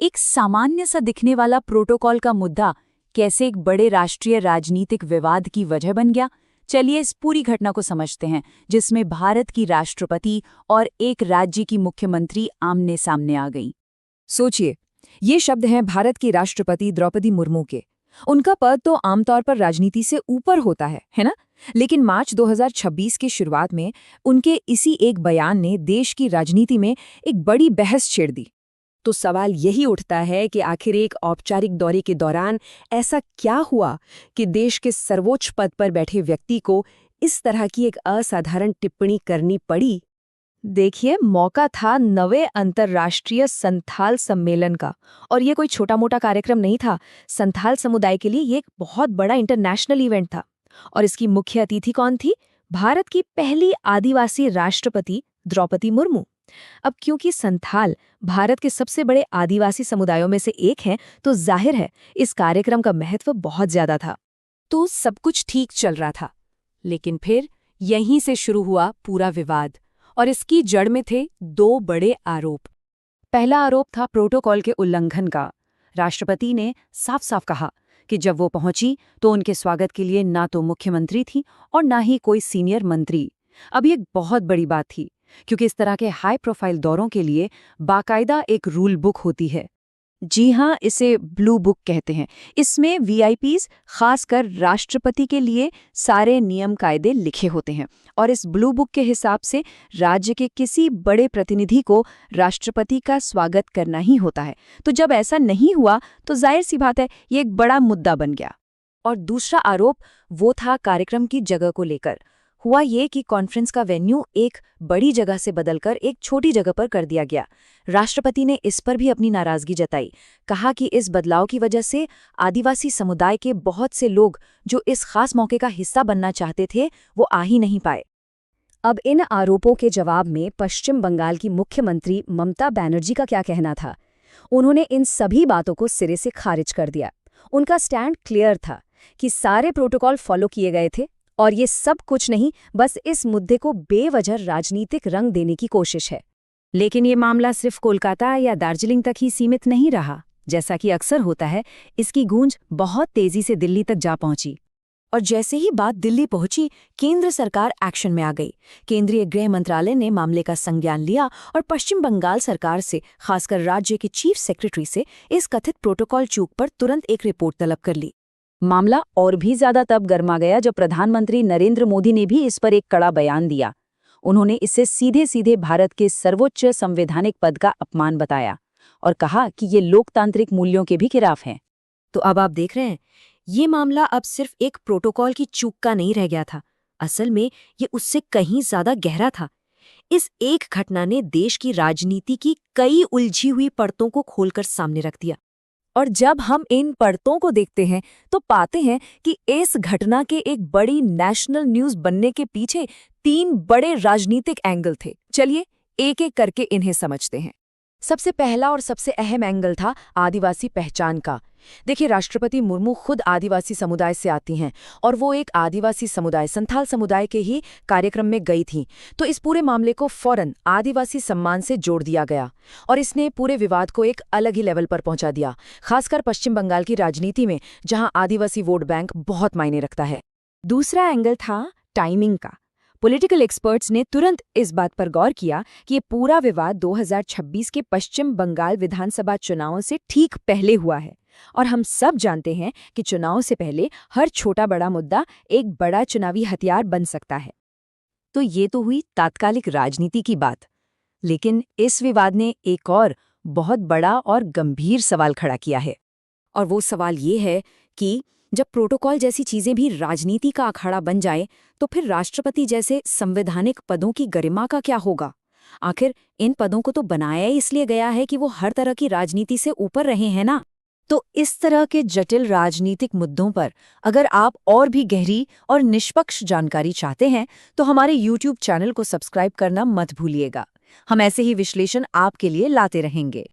एक सामान्य सा दिखने वाला प्रोटोकॉल का मुद्दा कैसे एक बड़े राष्ट्रीय राजनीतिक विवाद की वजह बन गया। चलिए इस पूरी घटना को समझते हैं, जिसमें भारत की राष्ट्रपति और एक राज्य की मुख्यमंत्री आमने सामने आ गई। सोचिए, ये शब्द हैं भारत की राष्ट्रपति द्रौपदी मुर्मू के। उनका पद तो आमतौर पर राजनीति से ऊपर होता है ना? लेकिन मार्च 2026 की शुरुआत में उनके इसी एक बयान ने देश की राजनीति में एक बड़ी बहस छेड़ दी। तो सवाल यही उठता है कि आखिर एक औपचारिक दौरे के दौरान ऐसा क्या हुआ कि देश के सर्वोच्च पद पर बैठे व्यक्ति को इस तरह की एक असाधारण टिप्पणी करनी पड़ी। देखिए, मौका था 9वें अंतर्राष्ट्रीय संथाल सम्मेलन का, और ये कोई छोटा मोटा कार्यक्रम नहीं था। संथाल समुदाय के लिए ये एक बहुत बड़ा इंटरनेशनल इवेंट था, और इसकी मुख्य अतिथि कौन थी? भारत की पहली आदिवासी राष्ट्रपति द्रौपदी मुर्मू। अब क्योंकि संथाल भारत के सबसे बड़े आदिवासी समुदायों में से एक हैं, तो जाहिर है इस कार्यक्रम का महत्व बहुत ज्यादा था। तो सब कुछ ठीक चल रहा था, लेकिन फिर यहीं से शुरू हुआ पूरा विवाद, और इसकी जड़ में थे दो बड़े आरोप। पहला आरोप था प्रोटोकॉल के उल्लंघन का। राष्ट्रपति ने साफ साफ कहा कि जब वो पहुंची तो उनके स्वागत के लिए ना तो मुख्यमंत्री थी और ना ही कोई सीनियर मंत्री। अब ये बहुत बड़ी बात थी, क्योंकि इस तरह के हाई प्रोफाइल दौरों के लिए बाकायदा एक रूल बुक होती है। जी हाँ, इसे ब्लू बुक कहते हैं। इसमें वीआईपीज, खासकर राष्ट्रपति के लिए सारे नियम कायदे लिखे होते हैं, और इस ब्लू बुक के हिसाब से राज्य के किसी बड़े प्रतिनिधि को राष्ट्रपति का स्वागत करना ही होता है। तो जब ऐसा नहीं हुआ तो जाहिर सी बात है ये एक बड़ा मुद्दा बन गया। और दूसरा आरोप वो था कार्यक्रम की जगह को लेकर। हुआ ये कि कॉन्फ्रेंस का वेन्यू एक बड़ी जगह से बदलकर एक छोटी जगह पर कर दिया गया। राष्ट्रपति ने इस पर भी अपनी नाराजगी जताई, कहा कि इस बदलाव की वजह से आदिवासी समुदाय के बहुत से लोग जो इस खास मौके का हिस्सा बनना चाहते थे वो आ ही नहीं पाए। अब इन आरोपों के जवाब में पश्चिम बंगाल की मुख्यमंत्री ममता बनर्जी का क्या कहना था? उन्होंने इन सभी बातों को सिरे से खारिज कर दिया। उनका स्टैंड क्लियर था कि सारे प्रोटोकॉल फॉलो किए गए थे, और ये सब कुछ नहीं, बस इस मुद्दे को बेवजह राजनीतिक रंग देने की कोशिश है। लेकिन ये मामला सिर्फ कोलकाता या दार्जिलिंग तक ही सीमित नहीं रहा। जैसा कि अक्सर होता है, इसकी गूंज बहुत तेजी से दिल्ली तक जा पहुंची। और जैसे ही बात दिल्ली पहुंची, केंद्र सरकार एक्शन में आ गई। केंद्रीय गृह मंत्रालय ने मामले का संज्ञान लिया और पश्चिम बंगाल सरकार से, खासकर राज्य के चीफ सेक्रेटरी से, इस कथित प्रोटोकॉल चूक पर तुरंत एक रिपोर्ट तलब कर ली। मामला और भी ज्यादा तब गर्मा गया जब प्रधानमंत्री नरेंद्र मोदी ने भी इस पर एक कड़ा बयान दिया। उन्होंने इसे सीधे सीधे भारत के सर्वोच्च संवैधानिक पद का अपमान बताया और कहा कि ये लोकतांत्रिक मूल्यों के भी खिलाफ है। तो अब आप देख रहे हैं, ये मामला अब सिर्फ एक प्रोटोकॉल की चूक का नहीं रह गया था। असल में ये उससे कहीं ज्यादा गहरा था। इस एक घटना ने देश की राजनीति की कई उलझी हुई परतों को खोलकर सामने रख दिया। और जब हम इन परतों को देखते हैं तो पाते हैं कि इस घटना के एक बड़ी नेशनल न्यूज़ बनने के पीछे 3 बड़े राजनीतिक एंगल थे। चलिए एक एक करके इन्हें समझते हैं। सबसे पहला और सबसे अहम एंगल था आदिवासी पहचान का। देखिए, राष्ट्रपति मुर्मू खुद आदिवासी समुदाय से आती हैं, और वो एक आदिवासी समुदाय, संथाल समुदाय के ही कार्यक्रम में गई थीं। तो इस पूरे मामले को फौरन आदिवासी सम्मान से जोड़ दिया गया, और इसने पूरे विवाद को एक अलग ही लेवल पर पहुंचा दिया, खासकर पश्चिम बंगाल की राजनीति में, जहां आदिवासी वोट बैंक बहुत मायने रखता है। दूसरा एंगल था टाइमिंग का। पॉलिटिकल एक्सपर्ट्स ने तुरंत इस बात पर गौर किया कि ये पूरा विवाद 2026 के पश्चिम बंगाल विधानसभा चुनावों से ठीक पहले हुआ है, और हम सब जानते हैं कि चुनाव से पहले हर छोटा बड़ा मुद्दा एक बड़ा चुनावी हथियार बन सकता है। तो ये तो हुई तात्कालिक राजनीति की बात, लेकिन इस विवाद ने एक और बहुत बड़ा और गंभीर सवाल खड़ा किया है। और वो सवाल ये है कि जब प्रोटोकॉल जैसी चीजें भी राजनीति का अखाड़ा बन जाए, तो फिर राष्ट्रपति जैसे संवैधानिक पदों की गरिमा का क्या होगा? आखिर इन पदों को तो बनाया इसलिए गया है कि वो हर तरह की राजनीति से ऊपर रहे हैं ना। तो इस तरह के जटिल राजनीतिक मुद्दों पर अगर आप और भी गहरी और निष्पक्ष जानकारी चाहते हैं, तो हमारे YouTube चैनल को सब्सक्राइब करना मत भूलिएगा। हम ऐसे ही विश्लेषण आपके लिए लाते रहेंगे।